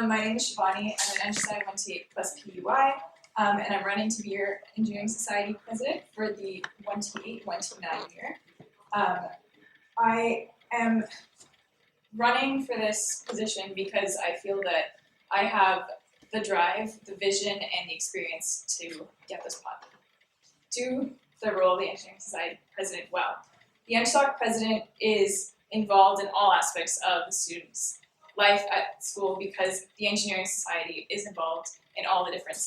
My name is Shivani. I'm an NSI 128 plus PUI, and I'm running to be your Engineering Society president for the 128-129 year. I am running for this position because I feel that I have the drive, the vision, and the experience to get this do the role of the Engineering Society president well. The NSOC president is involved in all aspects of the students' life at school because the Engineering Society is involved in all the different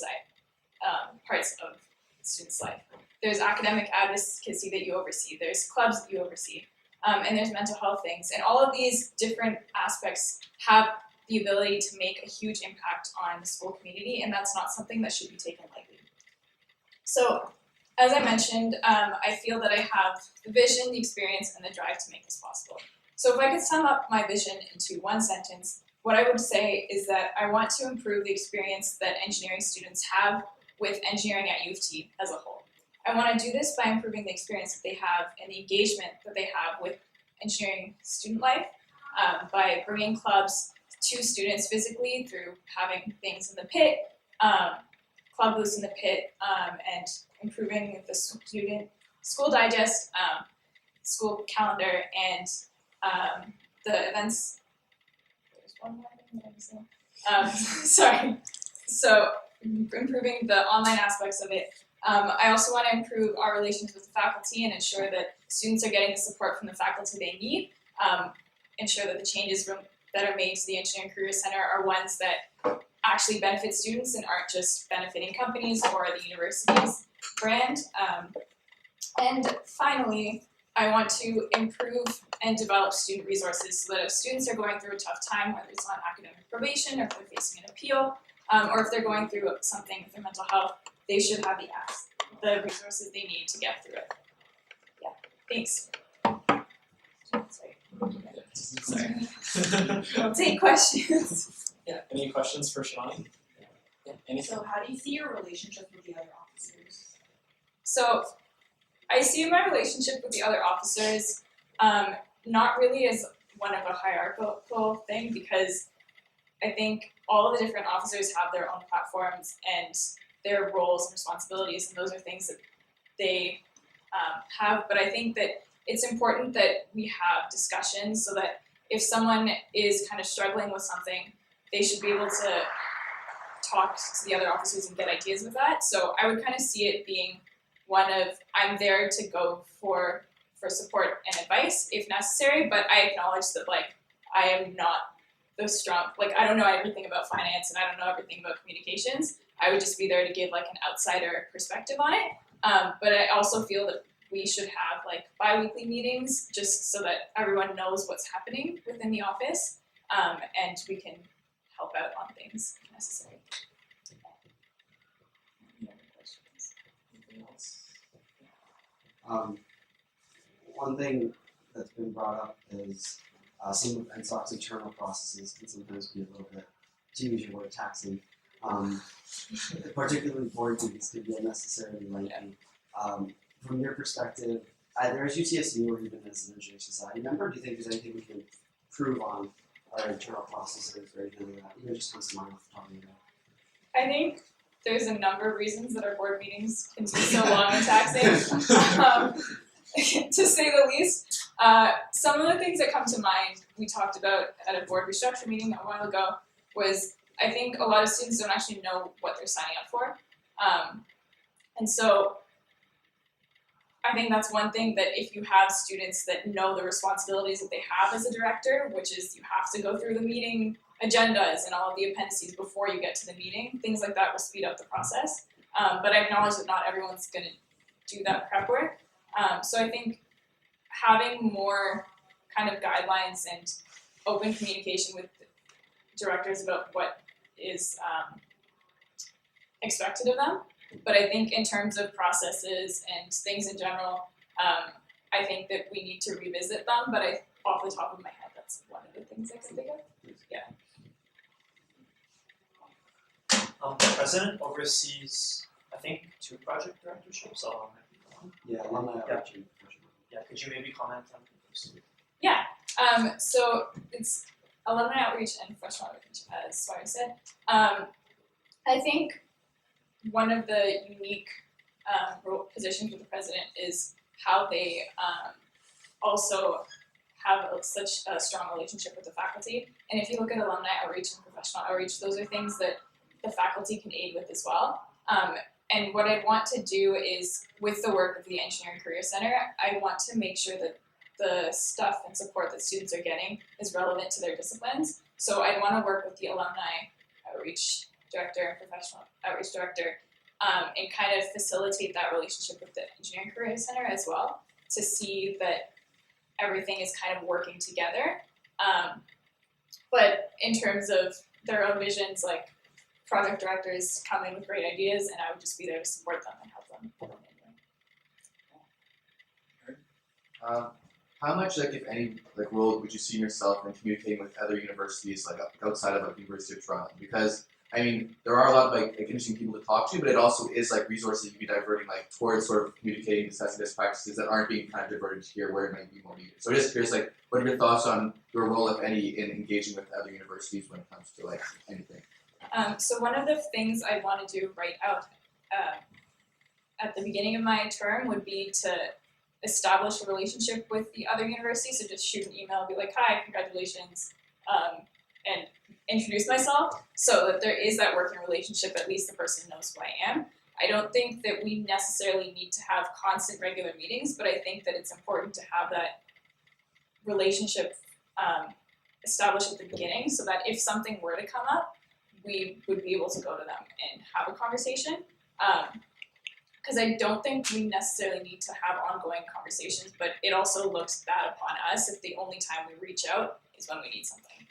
parts of the students' life. There's academic advocacy that you oversee, there's clubs that you oversee, and there's mental health things. And all of these different aspects have the ability to make a huge impact on the school community, and that's not something that should be taken lightly. So, as I mentioned, I feel that I have the vision, the experience, and the drive to make this possible. So if I could sum up my vision into one sentence, what I would say is that I want to improve the experience that engineering students have with engineering at U of T as a whole. I want to do this by improving the experience that they have and the engagement that they have with engineering student life, by bringing clubs to students physically through having things in the pit, club booths in the pit, and improving the student school digest, school calendar, and the events. There's one more thing that I'm saying. Sorry. So improving the online aspects of it. I also want to improve our relations with the faculty and ensure that students are getting the support from the faculty they need. Ensure that the changes that are made to the Engineering Career Center are ones that actually benefit students and aren't just benefiting companies or the university's brand. And finally, I want to improve and develop student resources so that if students are going through a tough time, whether it's on academic probation or if they're facing an appeal, or if they're going through something with their mental health, they should have the resources they need to get through it. Yeah, thanks. Sorry. I'll take questions. Yeah, any questions for Shivani? Yeah. So how do you see your relationship with the other officers? So I see my relationship with the other officers not really as one of a hierarchical thing, because I think all of the different officers have their own platforms and their roles and responsibilities, and those are things that they have. But I think that it's important that we have discussions so that if someone is kind of struggling with something, they should be able to talk to the other officers and get ideas with that. So I would kind of see it being one of, I'm there to go for support and advice if necessary, but I acknowledge that I am not the strong, I don't know everything about finance and I don't know everything about communications. I would just be there to give an outsider perspective on it. But I also feel that we should have bi-weekly meetings just so that everyone knows what's happening within the office, and we can help out on things if necessary. Any other questions? Anything else? One thing that's been brought up is some of NSOC's internal processes can sometimes be a little bit, to use your word, taxing. Particularly board meetings can be unnecessarily lengthy. From your perspective, either as UTSU or even as an engineering society member, do you think there's anything we can improve on our internal processes or anything like that? Even just comes to mind off the top of your head. I think there's a number of reasons that our board meetings can be so long and taxing, to say the least. Some of the things that come to mind, we talked about at a board restructure meeting a while ago, was I think a lot of students don't actually know what they're signing up for. And so I think that's one thing, that if you have students that know the responsibilities that they have as a director, which is you have to go through the meeting agendas and all of the appendices before you get to the meeting, things like that will speed up the process. But I acknowledge that not everyone's going to do that prep work. So I think having more kind of guidelines and open communication with directors about what is expected of them. But I think in terms of processes and things in general, I think that we need to revisit them, but off the top of my head, that's one of the things I can think of. Yeah. The president oversees, I think, 2 project directorships. Yeah, alumni outreach and professional. Yeah, could you maybe comment on those? Yeah. So it's alumni outreach and professional outreach, as Swati said. I think one of the unique positions with the president is how they also have such a strong relationship with the faculty. And if you look at alumni outreach and professional outreach, those are things that the faculty can aid with as well. And what I want to do is, with the work of the Engineering Career Center, I want to make sure that the stuff and support that students are getting is relevant to their disciplines. So I want to work with the alumni outreach director and professional outreach director and kind of facilitate that relationship with the Engineering Career Center as well, to see that everything is kind of working together. But in terms of their own visions, like project directors come in with great ideas, and I would just be there to support them and help them. How much, like, if any, like, role would you see yourself in communicating with other universities, like, outside of, like, University of Toronto? Because, I mean, there are a lot of, like interesting people to talk to, but it also is, like, resources you can be diverting, like, towards sort of communicating, discussing best practices that aren't being kind of diverted here where it might be more needed. So just curious, like, what are your thoughts on your role, if any, in engaging with other universities when it comes to, like, anything? So one of the things I want to do right out at the beginning of my term would be to establish a relationship with the other universities. So just shoot an email, be like, hi, congratulations, and introduce myself, so that there is that working relationship, at least the person knows who I am. I don't think that we necessarily need to have constant regular meetings, but I think that it's important to have that relationship established at the beginning, so that if something were to come up, we would be able to go to them and have a conversation. Because I don't think we necessarily need to have ongoing conversations, but it also looks bad upon us if the only time we reach out is when we need something.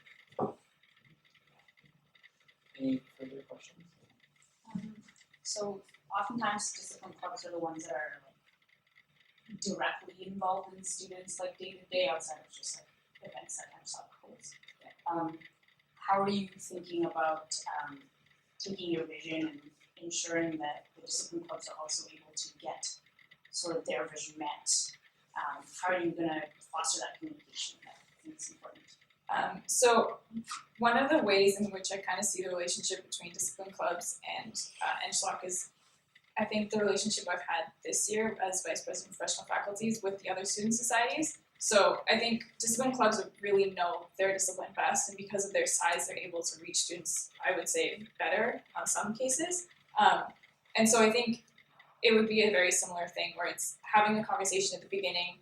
Any further questions? So oftentimes discipline clubs are the ones that are like directly involved in students like day to day outside of just like events that MSOC holds. How are you thinking about taking your vision and ensuring that the discipline clubs are also able to get sort of their vision met? How are you going to foster that communication? I think it's important. So one of the ways in which I kind of see the relationship between discipline clubs and NSHLOC is, I think, the relationship I've had this year as Vice President of Professional Faculties with the other student societies. So I think discipline clubs really know their discipline best, and because of their size, they're able to reach students, I would say, better on some cases. And so I think it would be a very similar thing where it's having a conversation at the beginning,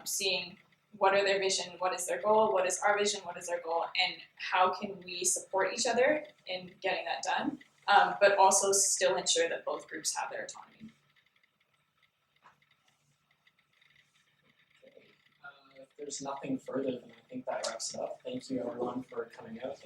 seeing what are their vision, what is their goal, what is our vision, what is their goal, and how can we support each other in getting that done, but also still ensure that both groups have their autonomy. Okay. If there's nothing further, then I think that wraps it up. Thank you everyone for coming out.